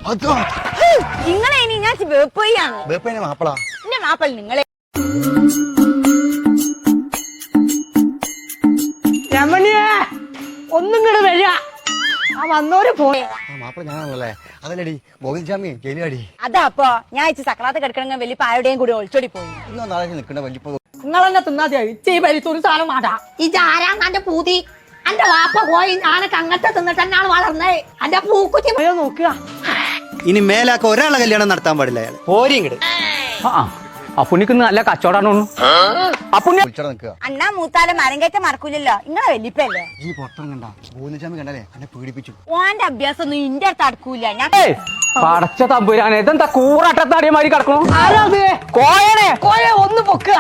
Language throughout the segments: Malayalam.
നിങ്ങളെ ഇനി ഞാൻ വേപ്പയാണ് മാപ്പിള എന്റെ മാപ്പിള നിങ്ങളെ രമണിയെ ഒന്നും കൂടെ വരിക ആ വന്നോര് പോയെ മാപ്പിള ഞാനാണല്ലേ അതല്ലടി ഗോവിന്ദസ്വാമി ജയിലാടി അതാ അപ്പൊ ഞാൻ ഇച്ച് സക്രാത്ത് കിടക്കണമെങ്കിൽ വലിയ പായുടെയും കൂടി ഒളിച്ചോടി പോയി ഇന്നോ നാളെ നിൽക്കണ്ട വലിയ നിങ്ങളെന്നെ തിന്നാതിയായി ഇച്ചി പരിത്തൊരു സാധനം മാടാ ഇതാരാ എന്റെ പൂതി എന്റെ വാപ്പ പോയി ഞാനൊക്കെ അങ്ങനത്തെ തിന്നിട്ട് തന്നെയാണ് വളർന്നേ എന്റെ പൂക്കുറ്റി നോക്കുക ഇനി മേലാക്ക ഒരാളെ കല്യാണം നടത്താൻ പാടില്ല അയാൾ പോരി ഇങ്ങട് അപ്പുണ്ണിക്ക് നല്ല കച്ചവടാണ് അപ്പുണ്ണി നിൽക്കുക അണ്ണാ മൂത്താലും മരം കയറ്റ മറക്കൂലല്ലോ നിങ്ങളെ വലിപ്പല്ലേ ഈ പുറത്തിറങ്ങണ്ട ഗോവിന്ദസ്വാമി കണ്ടല്ലേ എന്നെ പീഡിപ്പിച്ചു ഓന്റെ അഭ്യാസം ഒന്നും ഇന്റെ അടുത്ത് അടുക്കൂല ഞാൻ പടച്ച തമ്പുരാനെ ഇതെന്താ കൂറാട്ടത്താടിയമാരി കിടക്കണു ആരാത് കോയനെ കോയെ ഒന്ന് പൊക്കുക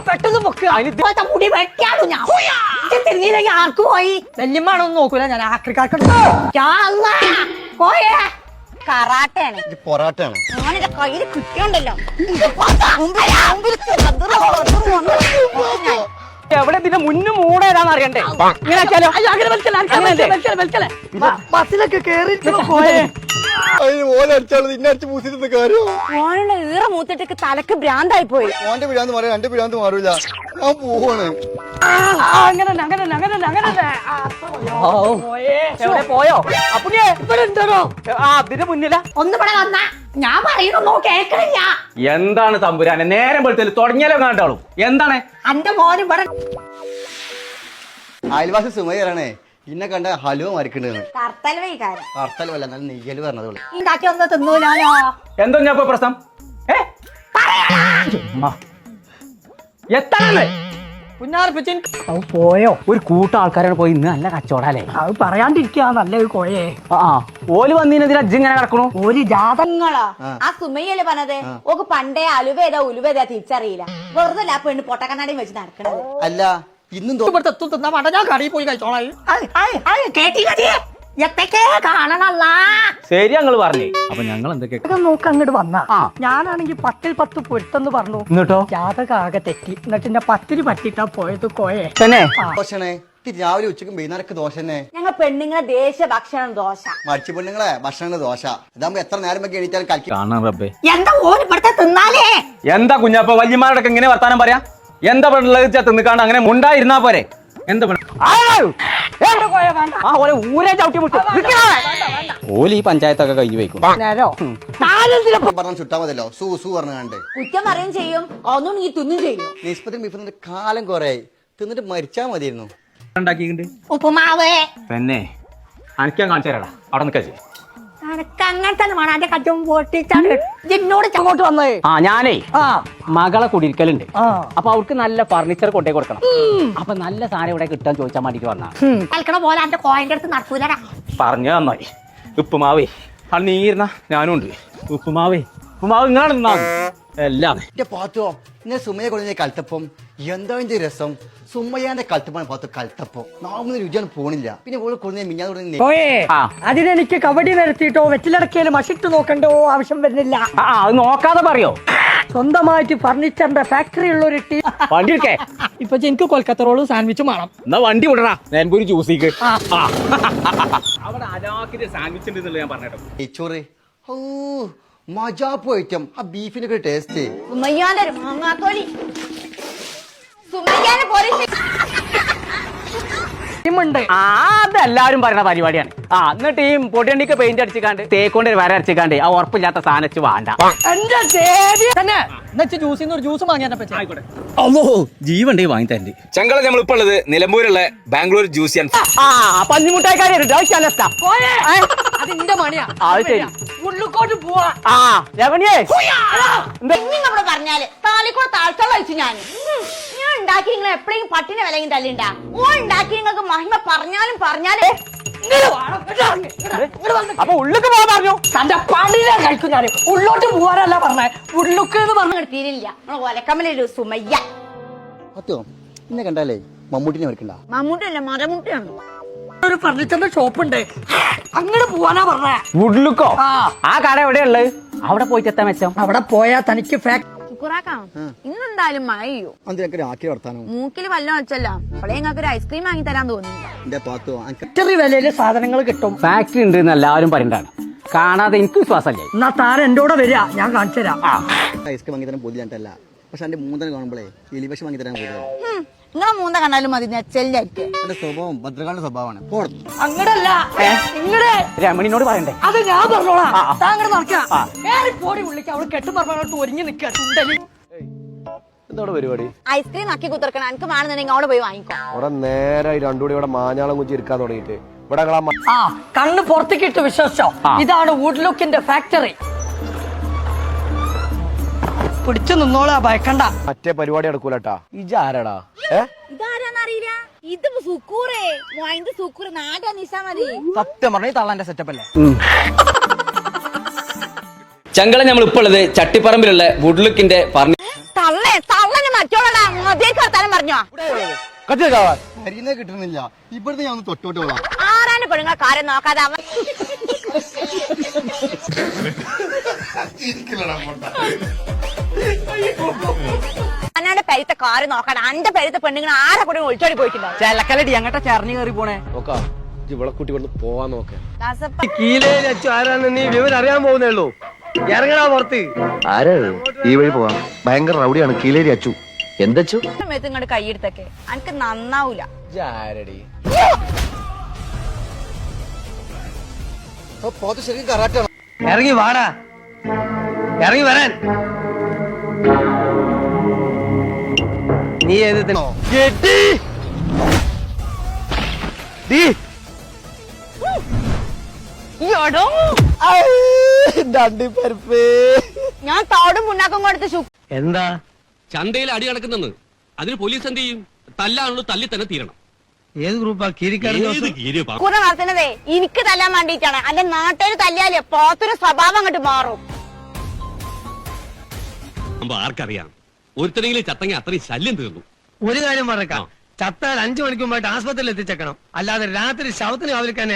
പെട്ടെന്ന് പൊക്കുക ഇപ്പോഴത്തെ മുടി വെക്കാണു ഞാൻ തിരിഞ്ഞില്ലെങ്കിൽ ആർക്ക് പോയി വല്യമ്മാണൊന്നും നോക്കൂല ഞാൻ ആക്രിക്കാർക്ക് കോയെ കറാട്ടയാണ് ഇത് പൊറാട്ടാണ് ഓനെന്റെ കയ്യിൽ കിട്ടിയോണ്ടല്ലോ എവിടെ ഇതിന്റെ മുന്നും മൂടേതാന്ന് അറിയണ്ടേ ഇങ്ങനെ ബസ്സിലൊക്കെ കേറിയിട്ടുള്ള കോയെ ഓനുള്ള ഈറ മൂത്തിട്ട് തലക്ക് ഭ്രാന്തായി പോയി ഓന്റെ പിഴാന്ന് പറയാം എന്റെ പിഴാന്ന് മാറൂല ഞാൻ പോവാണ് അങ്ങനെ എവിടെ പോയോ അപ്പുണ്ണിയെ ഇതിന് മുന്നില ഒന്ന് ഇവിടെ വന്നാ ഞാൻ പറയുന്നു കേക്കണില്ല എന്താണ് തമ്പുരാനെ നേരം വെളുത്തല് തുടങ്ങിയാലോ കണ്ടാളൂ എന്താണ് എന്റെ മോനും ഇവിടെ അയൽവാസി സുമയാണേ ഇന്നെ കണ്ട ഹലുവ മരിക്കണ്ടെന്ന് കർത്തൽ വൈകാരം കർത്തലുമല്ല നല്ല നെയ്യല് പറഞ്ഞതോള് ഉണ്ടാക്കി ഒന്ന് തിന്നൂലാലോ എന്തോ ഞാൻ പ്രശ്നം എത്താണല്ലേ കുഞ്ഞാർപ്പിച്ചിൻ പോയോ ഒരു കൂട്ടം ആൾക്കാരാണ് പോയി ഇന്ന് നല്ല കച്ചവടല്ലേ അത് പറയാണ്ടിരിക്കാ നല്ല കോയെ ഓല് വന്നതിനെതിരെ അജ്ജ് ഇങ്ങനെ കിടക്കണു ഒരു നിങ്ങളോ ആ സുമയ്യല്ലേ പറഞ്ഞത് ഓക്ക് പണ്ടേ അലുവേദ ഉലുവേദ തിരിച്ചറിയില്ല വെറുതെ ആ പെണ്ണ് പൊട്ടക്കണ്ണാടിയും വെച്ച് നടക്കണത് അല്ല ഇന്നും തിന്നാ വേണ്ട ഞാൻ കടയിൽ പോയി കഴിച്ചോളാം എത്തൊക്കെ കാണണല്ല ശരി ഞങ്ങള് പറഞ്ഞേ അപ്പൊ ഞങ്ങൾ എന്തൊക്കെ നോക്ക് അങ്ങോട്ട് വന്നാ ഞാനാണെങ്കി 10 പൊരുത്തെന്ന് പറഞ്ഞു എന്നിട്ടോ ജാതക ആകെ തെറ്റി എന്നിട്ട് എന്റെ 10 പറ്റിട്ടാ പോയത് കോയെ തന്നെ ദോശനെ രാവിലെ ഉച്ചക്കും വൈകുന്നേരക്ക് ദോശ തന്നെ ഞങ്ങൾ പെണ്ണുങ്ങളെ ദേശീയ ഭക്ഷണം ദോശ മടിച്ചു പെണ്ണുങ്ങളെ ഭക്ഷണം ദോശ ഇതാകുമ്പോ എത്ര നേരം വെക്കി എണീറ്റാലും കളിക്കും കാണാൻ റബ്ബേ എന്താ ഓര് ഇവിടുത്തെ തിന്നാലേ എന്താ കുഞ്ഞാപ്പ വല്യമാരോടൊക്കെ ഇങ്ങനെ വർത്താനം പറയാ എന്താ പെണ്ണുള്ളത് തിന്നിക്കാണ്ട് അങ്ങനെ മുണ്ടായിരുന്നാ പോരെ എന്താ ഊരെ ചവിട്ടി മുട്ടു ഓല് ഈ പഞ്ചായത്തൊക്കെ കഴിഞ്ഞു വയ്ക്കും പറഞ്ഞ ചുട്ടാ മതിയല്ലോ സൂ സൂ പറഞ്ഞു കണ്ട് കുറ്റം പറയും ചെയ്യും ഒന്നും നീ തിന്നും ചെയ്യും നിസ്പത്തിനും വിഫത്തിന്റെ കാലം കൊറേ തിന്നിട്ട് മരിച്ചാ മതിയായിരുന്നു ഉണ്ടാക്കിയിട്ടുണ്ട് ഉപ്പുമാവേ തന്നെ അനക്കാൻ കാണിച്ചു തരാടാ അവിടെ നിൽക്കാ അനക്ക് അങ്ങനെ തന്നെ വേണം എന്റെ കറ്റും പൊട്ടിച്ചാണ് എന്നോട് അങ്ങോട്ട് വന്നേ ഞാനേ മകളെ കുടിയിരിക്കലുണ്ട് അപ്പൊ അവർക്ക് നല്ല ഫർണിച്ചർ കൊണ്ടേ കൊടുക്കണം അപ്പൊ നല്ല സാധനം ഇവിടെ കിട്ടാൻ ചോദിച്ചാൽ വേണ്ടിട്ട് വന്നാ കളിക്കണ പോലെ എന്റെ കോയന്റെ അടുത്ത് നടക്കൂലടാ പറഞ്ഞു തന്നായി ഉപ്പുമാവേ അത് നീയിരുന്ന ഞാനും ഉണ്ട് ഉപ്പുമാവേ ഉപ്പുമാവ് ഇങ്ങനെ എല്ലാം എന്റെ പാത്തോ ഇന്നെ സുമയെ കൊണ്ടുവന്ന കൽത്തപ്പം എന്താ എന്റെ രസം സുമ്മയാന്റെ കൽത്തപ്പാണ് പാത്തു കൽത്തപ്പം നാമൊന്നും രുചിയാണ് പോണില്ല പിന്നെ ഓള് കൊണ്ടുവന്ന മിഞ്ഞാന്ന് അതിനെനിക്ക് കബഡി നിരത്തിയിട്ടോ വെറ്റിലടക്കിയാലും മഷിട്ട് നോക്കണ്ടോ ആവശ്യം വരുന്നില്ല അത് നോക്കാതെ പറയോ സ്വന്തമായിട്ട് ഫർണിച്ചറിന്റെ ഫാക്ടറി ഉള്ള ഒരു ടീം വണ്ടി എടുക്കേ ഇപ്പൊ എനിക്ക് കൊൽക്കത്ത റോള് സാൻഡ്വിച്ചും വേണം എന്നാ വണ്ടി വിടറാ ഞാൻ ഒരു ജ്യൂസിക്ക് അവിടെ അലാക്കിന്റെ സാൻഡ്വിച്ച് ഉണ്ടെന്നുള്ള ഞാൻ പറഞ്ഞോ നെയ്ച്ചോറ് ഓ മജാപ്പു ഐറ്റം ആ ബീഫിനൊക്കെ ടേസ്റ്റ് സുമയ്യാന്റെ ഒരു മാങ്ങാത്തോലി സുമയ്യാനെ പോലീസ് ടീമുണ്ട് അതെല്ലാരും പറയുന്ന പരിപാടിയാണ് എന്നിട്ട് ഈ പൊടിയണ്ടിക്ക് പെയിന്റ് അടിച്ചിക്കാണ്ട് തേക്കൊണ്ട് വര അടിച്ചിക്കാണ്ട് ആ ഉറപ്പില്ലാത്ത സാധനം വേണ്ട എന്റെ ദേവി തന്നെ എന്നുവെച്ച് ജ്യൂസിന്ന് ഒരു ജ്യൂസ് വാങ്ങിയാൽ ജീവണ്ടേ വാങ്ങി തരണ്ട് ചങ്കള നമ്മളിപ്പോ ഉള്ളത് നിലമ്പൂരുള്ള ബാംഗ്ലൂർ ജ്യൂസ് പഞ്ഞിമുട്ടായിക്കാരി അതിന്റെ മണിയാ അത് ശരി ഉള്ളിക്കോട്ട് പോവാ നമ്മള് പറഞ്ഞാല് താലിക്കൂടെ താഴ്ത്തള്ള വെച്ചു ഞാൻ ഉണ്ടാക്കി നിങ്ങൾ എപ്പോഴെങ്കിലും പട്ടിനെ വിലയും തല്ലിണ്ടാ ഓ ഉണ്ടാക്കി നിങ്ങൾക്ക് മഹിമ പറഞ്ഞാലും അപ്പൊ ഉള്ളിക്ക് പോകാൻ പറഞ്ഞു തന്റെ പണിയിലെ കഴിക്കും ഞാൻ ഉള്ളോട്ട് പോവാനല്ല പറഞ്ഞേ ഉള്ളുക്ക് എന്ന് പറഞ്ഞു തീരില്ല നമ്മള് ഒലക്കമ്മലൊരു സുമയ്യ അത്യോ ഇന്നെ കണ്ടാലേ മമ്മൂട്ടിനെ വരക്കണ്ട മമ്മൂട്ടിയല്ല മരമുട്ടിയാണ് ഒരു ഫർണിച്ചറിന്റെ ഷോപ്പ് ഉണ്ട് അങ്ങോട്ട് പോവാനാ പറഞ്ഞേ വുഡ്ലുക്കോ ആ കട എവിടെയുള്ളത് അവിടെ പോയിട്ട് എത്താൻ വെച്ചോ അവിടെ പോയാ തനിക്ക് ഇന്നെന്തായാലും മഴ ചെയ്യൂ മൂക്കില് വല്ലതും വെച്ചല്ലോ അപ്പോഴേ നിങ്ങൾക്ക് ഒരു ഐസ്ക്രീം വാങ്ങി തരാൻ തോന്നുന്നില്ല ഫാക്ടറി വിലയില് സാധനങ്ങൾ കിട്ടും ഫാക്ടറി ഉണ്ട് എന്ന് എല്ലാവരും പറയണ്ടാണ് കാണാതെ എനിക്ക് വിശ്വാസമല്ലേ. എന്നാ താൻ എന്റെ കൂടെ വരിക, ഞാൻ കാണിച്ചു തരാം. ഐസ്ക്രീം വാങ്ങി തരാൻ പൊതിയായിട്ടല്ല, പക്ഷെ എന്റെ മൂന്നര കാണുമ്പോഴേ എലിപക്ഷി വാങ്ങി തരാൻ പൊതിയാണ്. നിങ്ങളെ മൂന്ന കണ്ടാലും മതി നെച്ചലിനായിരിക്കും. എന്റെ സ്വഭാവം ഭദ്രകാളിന്റെ സ്വഭാവമാണ്. പോടുന്നു അങ്ങടല്ല ഇങ്ങടെ രമണിനോട് പറയണ്ടേ. അത് ഞാൻ പറഞ്ഞോളാം. താങ്കൾ നടക്കാം പോടി വിളിക്കാം. അവള് കെട്ടുപറഞ്ഞോട്ട് ഒരുങ്ങി നിൽക്കുക ചുണ്ടലി. എന്താണ് പരിപാടി? ഐസ്ക്രീം ആക്കി കുത്തിറക്കണം. എനിക്ക് വേണമെന്നുണ്ടെങ്കിൽ അവിടെ പോയി വാങ്ങിക്കോ. ഇവിടെ നേരെ രണ്ടുകൂടി ഇവിടെ മാഞ്ഞാളം കുഞ്ചി ഇരിക്കാൻ തുടങ്ങിയിട്ട് ഇവിടെ ആ കണ്ണ് പുറത്തേക്ക് ഇട്ട് വിശ്വസിച്ചോ. ഇതാണ് വുഡ് ലുക്കിന്റെ ഫാക്ടറി. പിടിച്ചു നിന്നോളാ, ഭയക്കണ്ട. മറ്റേ പരിപാടി എടുക്കൂലട്ടാ. ഇജാരടാ? ഇതാരാന്നറിയില്ല. ഇത് സുക്കൂറേ ഇത് സുക്കൂറ് നാട്ടാ നിശാ മതി. സത്യം പറഞ്ഞ തള്ളാന്റെ സെറ്റപ്പ് അല്ലേ? ചങ്കള നമ്മൾ ഇപ്പോൾ ഉള്ളത് ചട്ടിപ്പറമ്പിലുള്ള വുഡ്ലുക്കിന്റെ തള്ളന് മറ്റോളാ മതിയേക്ക് വർത്താനം പറഞ്ഞോ. കരിയുന്നത് കിട്ടുന്നില്ല. ഇവിടുന്ന് ഞാൻ ഒന്ന് തൊട്ടോട്ടോളാം. ആരാണ് പെണ്ണുങ്ങൾ കാര്യം നോക്കാതെ അവൻ അന്നാന്റെ പെരുത്ത കാറ് നോക്കാതെ അന്റെ പെരുത്ത പെണ്ണുങ്ങൾ ആരെ കൂടെ ഒളിച്ചോടി പോയിട്ടുണ്ടോ? ചെലക്കലടി അങ്ങോട്ട് ചേർന്ന് കയറി പോണേ. നോക്കാം ഇവിടെ കുട്ടി കൊണ്ട് പോവാൻ നോക്കേ. ആരാന്ന് നീ വിവരം അറിയാൻ പോകുന്നേ ഉള്ളൂ. ഇറങ്ങടാ പുറത്ത്. ആരാണ് ഈ വഴി പോവാം? ഭയങ്കര റൗഡിയാണ് കീലേരി അച്ചു. എന്തച്ചു? ഇങ്ങോട്ട് കൈയെടുത്തൊക്കെ എനിക്ക് നന്നാവൂല. ഇജാരടി? പോത്ത് ശരിക്കും കറാറ്റാണ്. ഇറങ്ങി വാടാ, ഇറങ്ങി വരാൻ. നീ ഏത് ഞാൻ തോടും പുണ്ണാക്കും കൊടുത്ത് എന്താ ചന്തയിൽ അടി നടക്കുന്നെന്ന് അതിന് പോലീസ് എന്ത് ചെയ്യും? തല്ലാണല്ലോ, തല്ലി തന്നെ തീരണം. ഏത് ഗ്രൂപ്പാ? കീരിക്കാട് കുറെ നടത്തുന്നതേ എനിക്ക് തല്ലാൻ വേണ്ടിയിട്ടാണ്. അല്ലെ നാട്ടുകാർ തല്ലിയാലേ പോത്തൊരു സ്വഭാവം അങ്ങോട്ട് മാറും. ആർക്കറിയാം, ഒരുത്തരെങ്കിലും ചത്തങ്ങി അത്രയും ശല്യം തീർന്നു. ഒരു കാര്യം പറഞ്ഞേക്കാം, ചത്താൽ 5 മണിക്ക് മുമ്പായിട്ട് ആസ്പത്രിയിൽ എത്തിച്ചേക്കണം. അല്ലാതെ രാത്രി ശവത്തിന് കാവലിക്കാൻ